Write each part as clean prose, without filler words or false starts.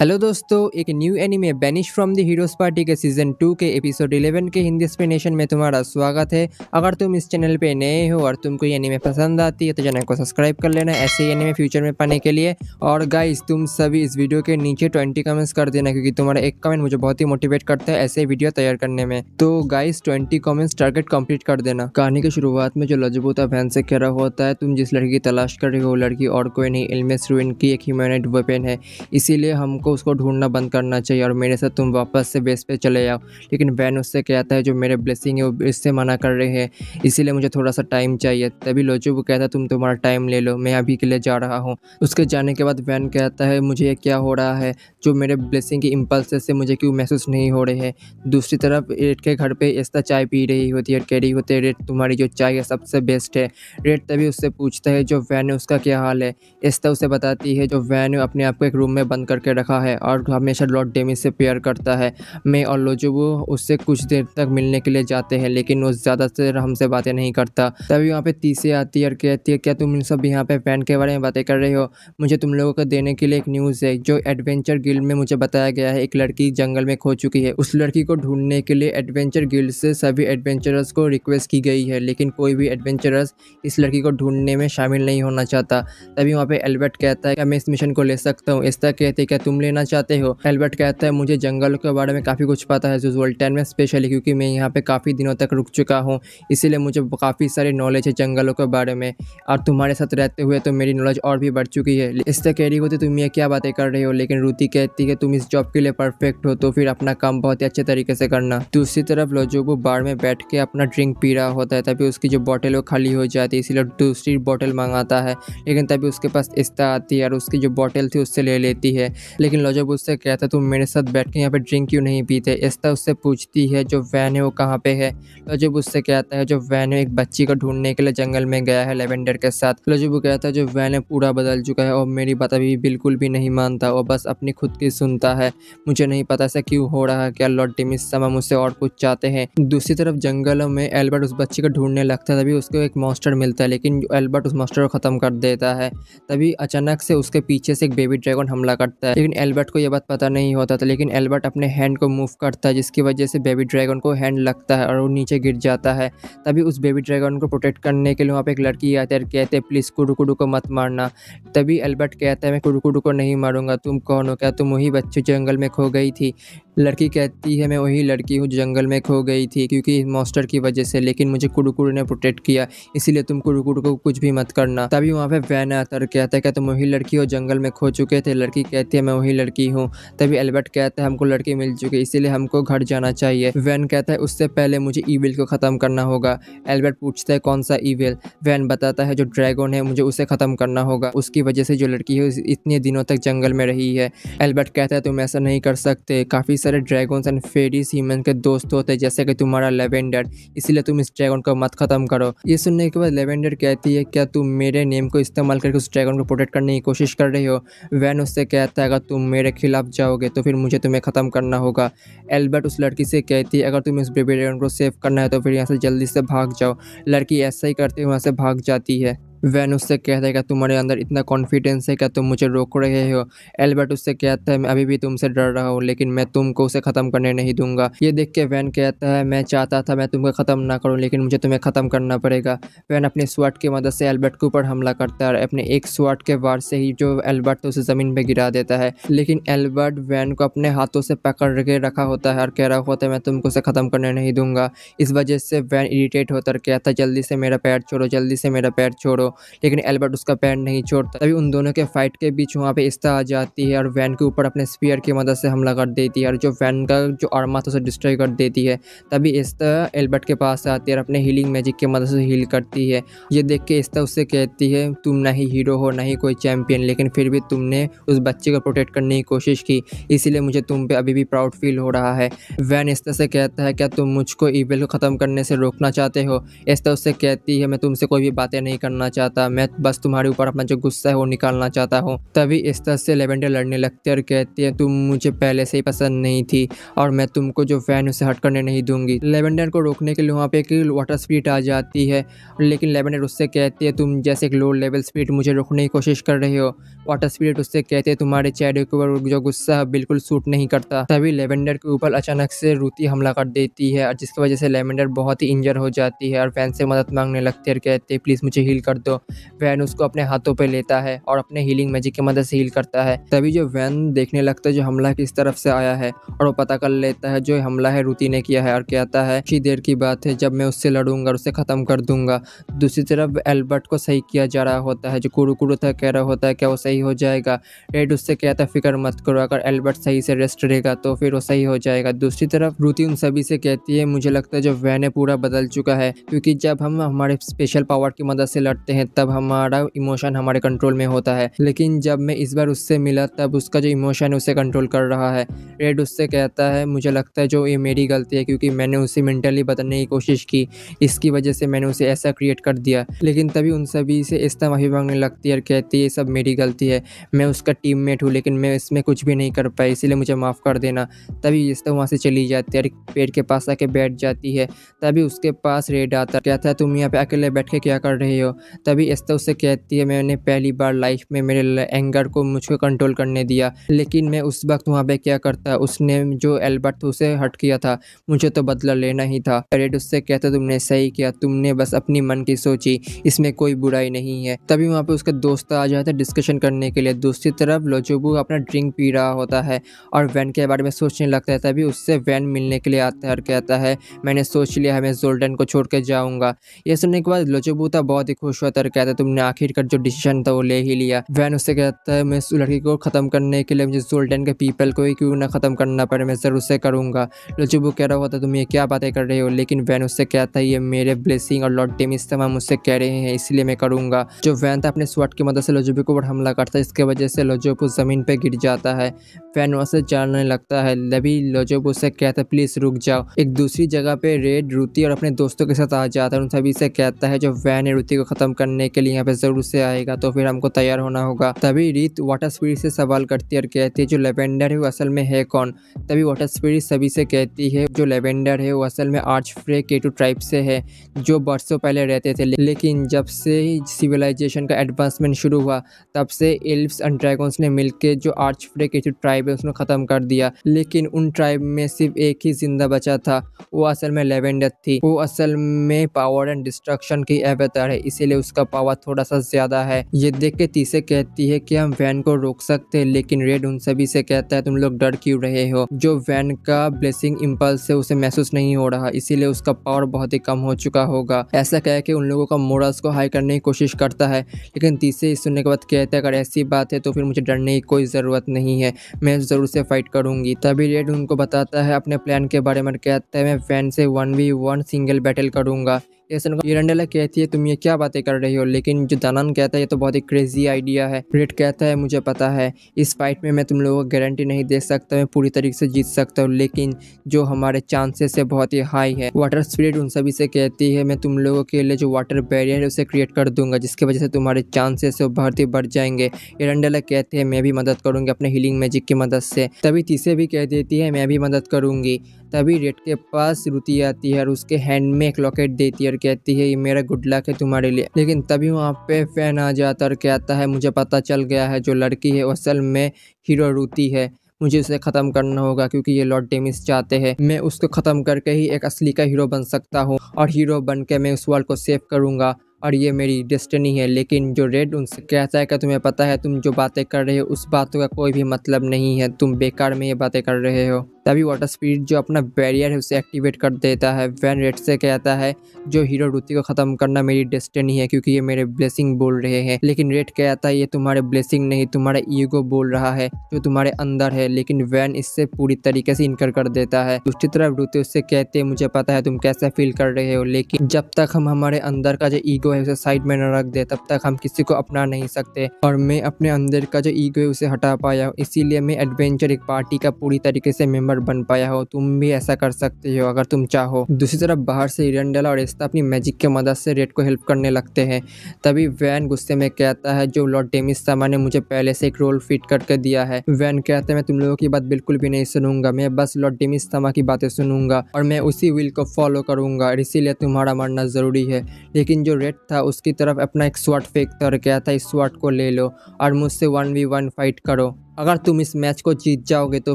Hello दोस्तों, एक new anime banish from the heroes party के सीजन 2 के एपिसोड 11 के हिंदी एक्सप्लेनेशन में तुम्हारा स्वागत है। अगर तुम इस चैनल पे नए हो और तुमको ये एनीमे पसंद आती है तो चैनल को सब्सक्राइब कर लेना ऐसे ही एनीमे फ्यूचर में पाने के लिए। और गाइस, तुम सभी इस वीडियो के नीचे 20 कमेंट्स कर देना, क्योंकि तुम्हारा एक कमेंट मुझे बहुत ही मोटिवेट करता है ऐसे वीडियो तैयार करने में। तो गाइस, 20 कमेंट्स टारगेट कंप्लीट कर देना। कहानी की शुरुआत में जो लजबूता वैन से कह रहा होता है, तुम जिस लड़की की तलाश कर रही हो वो लड़की और कोई नहीं, इल्मेस रुइन की एक ह्यूमैनोइड वेपन है, इसीलिए हमको उसको ढूंढना बंद करना चाहिए और मेरे साथ तुम वापस से बेस पे चले जाओ। लेकिन वैन उससे कहता है जो मेरे ब्लेसिंग है वो इससे मना कर रहे हैं, इसीलिए मुझे थोड़ा सा टाइम चाहिए। तभी लोजोबू कहता है तुम तुम्हारा टाइम ले लो, मैं अभी के लिए जा रहा हूँ। उसके जाने के बाद वैन कहता है मुझे ये क्या हो रहा है, जो मेरे ब्लेसिंग की इम्पल्स से मुझे क्यों महसूस नहीं हो रहे हैं। दूसरी तरफ रेड के घर पे एस्ता चाय पी रही होती है और कह रही होती है रेड तुम्हारी जो चाय है सबसे बेस्ट है। रेड तभी उससे पूछता है जो वैन है उसका क्या हाल है। एस्ता उसे बताती है जो वैन अपने आप को एक रूम में बंद करके रखा है और हमेशा लॉर्ड डेमिस से प्यार करता है। मैं और लोजोबू उससे कुछ देर तक मिलने के लिए जाते हैं, लेकिन वो ज़्यादा देर हमसे बातें नहीं करता। तभी वहाँ पे तीसे आती है और कहती है क्या तुम सब यहाँ पे वैन के बारे में बातें कर रहे हो। मुझे तुम लोगों को देने के लिए एक न्यूज़ है। जो एडवेंचर गिल्ड में मुझे बताया गया है एक लड़की जंगल में खो चुकी है। उस लड़की को ढूंढने के लिए एडवेंचर गिल्ड से सभी एडवेंचरर्स को रिक्वेस्ट की गई है, लेकिन कोई भी एडवेंचरर्स इस लड़की को ढूंढने में शामिल नहीं होना चाहता। तभी वहाँ पे एल्बर्ट कहता है क्या मैं इस मिशन को ले सकता हूँ। एस्ता कहते हैं क्या तुम लेना चाहते हो। एल्बर्ट कहता है मुझे जंगलों के बारे में काफ़ी कुछ पता है जुज़ुअल्टैन में, स्पेशली क्योंकि मैं यहाँ पे काफ़ी दिनों तक रुक चुका हूँ, इसीलिए मुझे काफ़ी सारी नॉलेज है जंगलों के बारे में। और तुम्हारे साथ रहते हुए तो मेरी नॉलेज और भी बढ़ चुकी है। इससे कह रही होती तुम ये क्या बातें कर रहे हो, लेकिन रूती कहती है तुम इस जॉब के लिए परफेक्ट हो तो फिर अपना काम बहुत ही अच्छे तरीके से करना। दूसरी तरफ लोजोबू बार में बैठ के अपना ड्रिंक पी रहा होता है। तभी उसकी जो बॉटल है वो खाली हो जाती है, इसीलिए दूसरी बॉटल मंगाता है। लेकिन तभी उसके पास एस्ता आती है और उसकी जो बॉटल थी उससे ले लेती है। लेकिन लोजोबू उससे कहता है तुम मेरे साथ बैठ के यहाँ पे ड्रिंक क्यों नहीं पीते। एस्ता उससे पूछती है जो वैन है वो कहाँ पे है। लोजोबू उससे कहता है जो वैन है एक बच्ची को ढूंढने के लिए जंगल में गया है लेवेंडर के साथ। लोजोबू कहता है जो वैन है पूरा बदल चुका है और मेरी बात अभी बिल्कुल भी नहीं मानता, वो बस अपनी खुद की सुनता है। मुझे नहीं पता ऐसा क्यों हो रहा है, क्या लॉर्ड डेमिस समय मुझसे और कुछ चाहते हैं। दूसरी तरफ जंगलों में एल्बर्ट उस बच्ची को ढूंढने लगता है। तभी उसको एक मॉन्स्टर मिलता है, लेकिन एल्बर्ट उस मॉन्स्टर को खत्म कर देता है। तभी अचानक से उसके पीछे से एक बेबी ड्रैगन हमला करता है, लेकिन एल्बर्ट को यह बात पता नहीं होता था। लेकिन एल्बर्ट अपने हैंड को मूव करता है, जिसकी वजह से बेबी ड्रैगन को हैंड लगता है और वो नीचे गिर जाता है। तभी उस बेबी ड्रैगन को प्रोटेक्ट करने के लिए वहाँ पे एक लड़की आती है और कहते हैं प्लीज़ कुडुकुडु को मत मारना। तभी एल्बर्ट कहता है मैं कुडुकुडु को नहीं मारूंगा, तुम कौन हो, क्या तुम वही बच्ची जंगल में खो गई थी। लड़की कहती है मैं वही लड़की हूँ जो जंगल में खो गई थी क्योंकि मॉन्स्टर की वजह से, लेकिन मुझे कुडुकुडु ने प्रोटेक्ट किया, इसीलिए तुम कुडुकुडु को कुछ भी मत करना। तभी वहाँ पे वैन आता है कहता है क्या तुम वही लड़की हो जंगल में खो चुके थे। लड़की कहती है मैं वही लड़की हूँ। तभी एल्बर्ट कहता है हमको लड़की मिल चुकी है, इसीलिए हमको घर जाना चाहिए। वैन कहता है उससे पहले मुझे ईविल को ख़त्म करना होगा। एल्बर्ट पूछता है कौन सा ईविल। वैन बताता है जो ड्रैगन है मुझे उसे ख़त्म करना होगा, उसकी वजह से जो लड़की है इतने दिनों तक जंगल में रही है। एल्बर्ट कहता है तुम ऐसा नहीं कर सकते, काफ़ी सारे ड्रैगन्स एंड फेरीज ह्यूमन के दोस्त होते हैं जैसे कि तुम्हारा लेवेंडर, इसलिए तुम इस ड्रैगन को मत ख़त्म करो। ये सुनने के बाद लेवेंडर कहती है क्या तुम मेरे नेम को इस्तेमाल करके उस ड्रैगन को प्रोटेक्ट करने की कोशिश कर रही हो। वैन उससे कहता है अगर तुम मेरे खिलाफ जाओगे तो फिर मुझे तुम्हें ख़त्म करना होगा। एल्बर्ट उस लड़की से कहती है अगर तुम्हें इस बेबी ड्रैगन को सेव करना है तो फिर यहाँ से जल्दी से भाग जाओ। लड़की ऐसा ही करते हुए वहाँ से भाग जाती है। वैन उससे कहता है कि तुम्हारे अंदर इतना कॉन्फिडेंस है क्या तुम मुझे रोक रहे हो। एल्बर्ट उससे कहता है मैं अभी भी तुमसे डर रहा हूँ, लेकिन मैं तुमको उसे ख़त्म करने नहीं दूंगा। ये देख के वैन कहता है मैं चाहता था मैं तुमको ख़त्म ना करूँ, लेकिन मुझे तुम्हें ख़त्म करना पड़ेगा। वैन अपने स्वॉर्ड की मदद से एल्बर्ट के ऊपर हमला करता है और अपने एक स्वॉर्ड के वार से ही जो एल्बर्ट तो उसे ज़मीन पर गिरा देता है। लेकिन एल्बर्ट वैन को अपने हाथों से पकड़ के रखा होता है और कह रहा होता है मैं तुमको उसे ख़त्म करने नहीं दूंगा। इस वजह से वैन इरिटेट होता है, कहता है जल्दी से मेरा पैर छोड़ो, जल्दी से मेरा पैर छोड़ो, लेकिन एल्बर्ट उसका पैर नहीं छोड़ता। तभी उन दोनों के फाइट के बीच वहाँ पे एस्ता आ जाती है और वैन के ऊपर अपने स्पीयर की मदद से हमला कर देती है और जो वैन का जो आर्मर था उसे डिस्ट्रॉय कर देती है। तभी एस्ता एल्बर्ट के पास आती है और अपने हीलिंग मैजिक की मदद से हील करती है। ये देख के एस्ता उससे कहती है तुम ना ही हीरो हो ना ही कोई चैंपियन, लेकिन फिर भी तुमने उस बच्चे को प्रोटेक्ट करने की कोशिश की, इसीलिए मुझे तुम पे अभी भी प्राउड फील हो रहा है। वैन एस्ता से कहता है क्या तुम मुझको ईविल को ख़त्म करने से रोकना चाहते हो। एस्ता उससे कहती है मैं तुमसे कोई भी बातें नहीं करना चाहता, मैं बस तुम्हारे ऊपर अपना जो गुस्सा है वो निकालना चाहता हूँ। तभी एस्ता से लेवेंडर लड़ने लगती है और कहती है तुम मुझे पहले से ही पसंद नहीं थी और मैं तुमको जो फैन उसे हट करने नहीं दूंगी। लेवेंडर को रोकने के लिए वहाँ पे एक वाटर स्पिरिट आ जाती है, लेकिन लेवेंडर उससे कहती है तुम जैसे एक लो लेवल स्पिरिट मुझे रोकने की कोशिश कर रहे हो, वाटर स्पिरिट उससे कहते हैं तुम्हारे चेहरे के ऊपर जो गुस्सा है बिल्कुल सूट नहीं करता। तभी लेवेंडर के ऊपर अचानक से रुति हमला कर देती है और जिसकी वजह से लेवेंडर बहुत ही इंजर हो जाती है और वैन से मदद मांगने लगती है और कहते हैं प्लीज़ मुझे हील कर दो। वैन उसको अपने हाथों पे लेता है और अपने हीलिंग मैजिक की मदद से हील करता है। तभी जो वैन देखने लगता है जो हमला किस तरफ से आया है और वो पता कर लेता है जो हमला है रुति ने किया है और कहता है कुछ देर की बात है जब मैं उससे लड़ूंगा और उसे ख़त्म कर दूंगा। दूसरी तरफ एल्बर्ट को सही किया जा रहा होता है, जो कुरुकुरु था कह रहा होता है क्या वो सही हो जाएगा। रेड उससे कहता है फिक्र मत करो, अगर एल्बर्ट सही से रेस्ट रहेगा तो फिर वो सही हो जाएगा। दूसरी तरफ रुति उन सभी से कहती है मुझे लगता है जो वैन है पूरा बदल चुका है, क्योंकि जब हम हमारे स्पेशल पावर की मदद से लड़ते हैं तब हमारा इमोशन हमारे कंट्रोल में होता है, लेकिन जब मैं इस बार उससे मिला तब उसका जो इमोशन है उसे कंट्रोल कर रहा है। रेड उससे कहता है मुझे लगता है जो ये मेरी गलती है, क्योंकि मैंने उसे मेंटली बदलने की कोशिश की, इसकी वजह से मैंने उसे ऐसा क्रिएट कर दिया। लेकिन तभी उन सभी से इस्ता माफ़ी मांगने लगती है और कहती है ये सब मेरी गलती है, मैं उसका टीममेट हूँ लेकिन मैं इसमें कुछ भी नहीं कर पाई, इसीलिए मुझे माफ़ कर देना। तभी इस्ता वहाँ से चली जाती है और एक पेड़ के पास आके बैठ जाती है। तभी उसके पास रेड आता कहता है तुम यहाँ पे अकेले बैठ के क्या कर रहे हो। तभी इस्ता उससे कहती है मैंने पहली बार लाइफ में मेरे एंगर को मुझको कंट्रोल करने दिया, लेकिन मैं उस वक्त वहाँ पे क्या करता, उसने जो एल्बर्ट था उसे हर्ट किया था, मुझे तो बदला लेना ही था। रेड उससे कहता तुमने सही किया, तुमने बस अपनी मन की सोची, इसमें कोई बुराई नहीं है। तभी वहाँ पे उसका दोस्त आ जाता है डिस्कशन करने के लिए। दूसरी तरफ लोजोबू अपना ड्रिंक पी रहा होता है और वैन के बारे में सोचने लगता है। तभी उससे वैन मिलने के लिए आता है और कहता है मैंने सोच लिया है मैं जोल्डन को छोड़ के जाऊँगा। ये सुनने के बाद लोजोबू था बहुत ही खुश होता है और कहता है तुमने आखिरकार जो डिसीजन था वो ले ही लिया। वैन उससे कहता है मैं उस लड़की को ख़त्म करने के लिए मुझे जोल्डन के पीपल को ही क्यों ना ख़त्म करना पड़े, मैं ज़रूर से करूँगा। लोजोबू कह रहा होता तुम ये क्या बातें कर रहे हो, लेकिन वैन उससे कहता है ये मेरे ब्लेसिंग और लॉर्ड डेमिस तमाम मुझसे कह रहे हैं इसलिए मैं करूँगा। जो वैन था अपने स्वॉर्ड की मदद से लोजोबू के ऊपर हमला करता है, इसके वजह से लोजोबू ज़मीन पर गिर जाता है। वैन वहाँ से जाने लगता है, तभी लोजोबू से कहता है प्लीज़ रुक जाओ। एक दूसरी जगह पे रेड रुति और अपने दोस्तों के साथ आ जाता है, उन सभी से कहता है जो वैन है रुति को ख़त्म करने के लिए यहाँ पे ज़रूर से आएगा तो फिर हमको तैयार होना होगा। तभी रीत वाटर स्पिरिट से सवाल करती है और कहती है जो लेवेंडर है वो असल में है कौन। तभी वाटर स्पिरिट सभी से कहती है जो लेवेंडर है वो असल में आर्चफ्रे केटू ट्राइब से है, जो बरसों पहले रहते थे, लेकिन जब से सिविलाइजेशन का एडवांसमेंट शुरू हुआ तब से एल्व्स एंड ड्रैगन्स ने मिलकर जो आर्चफ्रे केटू ट्राइब है उसको ख़त्म कर दिया। लेकिन उन ट्राइब में सिर्फ एक ही जिंदा बचा था, वो असल में लेवेंडर थी। वो असल में पावर एंड डिस्ट्रक्शन की अवतार है, इसीलिए उसका पावर थोड़ा सा ज़्यादा है। ये देख के तीसे कहती है कि हम वैन को रोक सकते हैं, लेकिन रेड उन सभी से कहता है तुम लोग डर क्यों रहे हो, जो वैन का ब्लेसिंग इम्पल्स है उसे महसूस नहीं हो रहा, इसीलिए उसका पावर बहुत ही कम हो चुका होगा। ऐसा कह के उन लोगों का मोरल्स को हाई करने की कोशिश करता है, लेकिन तीसरे इस सुनने के बाद कहता है अगर ऐसी बात है तो फिर मुझे डरने की कोई ज़रूरत नहीं है, मैं ज़रूर से फाइट करूंगी। तभी रेड उनको बताता है अपने प्लान के बारे में, कहता है मैं वैन से 1v1 सिंगल बैटल करूंगा। एरंडेला कहती है तुम ये क्या बातें कर रही हो, लेकिन जो दानन कहता है ये तो बहुत ही क्रेजी आइडिया है। रेड कहता है मुझे पता है इस फाइट में मैं तुम लोगों को गारंटी नहीं दे सकता मैं पूरी तरीके से जीत सकता हूँ, लेकिन जो हमारे चांसेस है बहुत ही हाई है। वाटर स्पिरिट उन सभी से कहती है मैं तुम लोगों के लिए जो वाटर बैरियर है उसे क्रिएट कर दूंगा, जिसकी वजह से तुम्हारे चांसेस है बहुत ही बढ़ जाएंगे। एरंडेला कहते हैं मैं भी मदद करूँगी अपने हीलिंग मैजिक की मदद से। तभी तीसरे भी कह देती है मैं भी मदद करूँगी। तभी रेड के पास रुति आती है और उसके हैंड में एक लॉकेट देती है और कहती है ये मेरा गुड लक है तुम्हारे लिए। लेकिन तभी वहाँ पे फैन आ जाता है और कहता है मुझे पता चल गया है जो लड़की है असल में हीरो रुति है, मुझे उसे ख़त्म करना होगा क्योंकि ये लॉर्ड डेमिस चाहते हैं। मैं उसको ख़त्म करके ही एक असली का हीरो बन सकता हूँ और हीरो बन के मैं उस वर्ल्ड को सेव करूँगा और ये मेरी डेस्टिनी है। लेकिन जो रेड उनसे कहता है कि तुम्हें पता है तुम जो बातें कर रहे हो उस बातों का कोई भी मतलब नहीं है, तुम बेकार में ये बातें कर रहे हो। तभी वाटर स्पिरिट जो अपना बैरियर है उसे एक्टिवेट कर देता है। वैन रेड से कहता है जो हीरो रुति को ख़त्म करना मेरी डेस्टिनी है क्योंकि ये मेरे ब्लेसिंग बोल रहे हैं। लेकिन रेड कहता है ये तुम्हारे ब्लेसिंग नहीं तुम्हारा ईगो बोल रहा है जो तुम्हारे अंदर है। लेकिन वैन इससे पूरी तरीके से इनकार कर देता है। दूसरी तरफ रुति उससे कहते हैं मुझे पता है तुम कैसा फील कर रहे हो, लेकिन जब तक हम हमारे अंदर का जो ईगो है उसे साइड में न रख दे तब तक हम किसी को अपना नहीं सकते, और मैं अपने अंदर का जो ईगो है उसे हटा पाया, इसीलिए मैं एडवेंचर एक पार्टी का पूरी तरीके से मेंबर गेमर बन पाया हो, तुम भी ऐसा कर सकते हो अगर तुम चाहो। दूसरी तरफ बाहर से इरेंडेला और एस्ता अपनी मैजिक की मदद से रेड को हेल्प करने लगते हैं। तभी वैन गुस्से में कहता है, जो लॉर्ड डेमिस्तामा ने मुझे पहले से एक रोल फिट करके दिया है। वैन कहते हैं, मैं तुम लोगों की बात बिल्कुल भी नहीं सुनूंगा, मैं बस लॉर्ड डेमिस्तामा की बातें सुनूंगा और मैं उसी विल को फॉलो करूंगा, इसीलिए तुम्हारा मरना जरूरी है। लेकिन जो रेड था उसकी तरफ अपना एक स्वॉर्ड फेंकता और कहता है, इस स्वॉर्ड को ले लो और मुझसे 1v1 फाइट करो। अगर तुम इस मैच को जीत जाओगे तो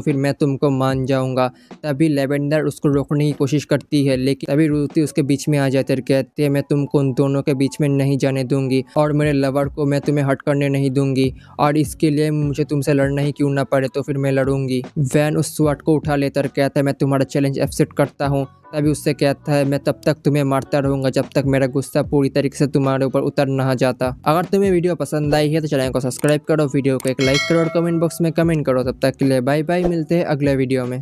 फिर मैं तुमको मान जाऊंगा। तभी लेवेंडर उसको रोकने की कोशिश करती है, लेकिन तभी रूथी उसके बीच में आ जाती है और कहती है, मैं तुमको उन दोनों के बीच में नहीं जाने दूंगी और मेरे लवर को मैं तुम्हें हट करने नहीं दूंगी, और इसके लिए मुझे तुमसे लड़ना ही क्यों ना पड़े तो फिर मैं लड़ूंगी। वैन उस स्वॉर्ड को उठा लेता और कहता है, मैं तुम्हारा चैलेंज एक्सेप्ट करता हूँ। तभी उससे कहता है, मैं तब तक तुम्हें मारता रहूंगा जब तक मेरा गुस्सा पूरी तरीके से तुम्हारे ऊपर उतर ना जाता। अगर तुम्हें वीडियो पसंद आई है तो चैनल को सब्सक्राइब करो, वीडियो को एक लाइक करो और कमेंट बॉक्स में कमेंट करो। तब तक के लिए बाय बाय, मिलते हैं अगले वीडियो में।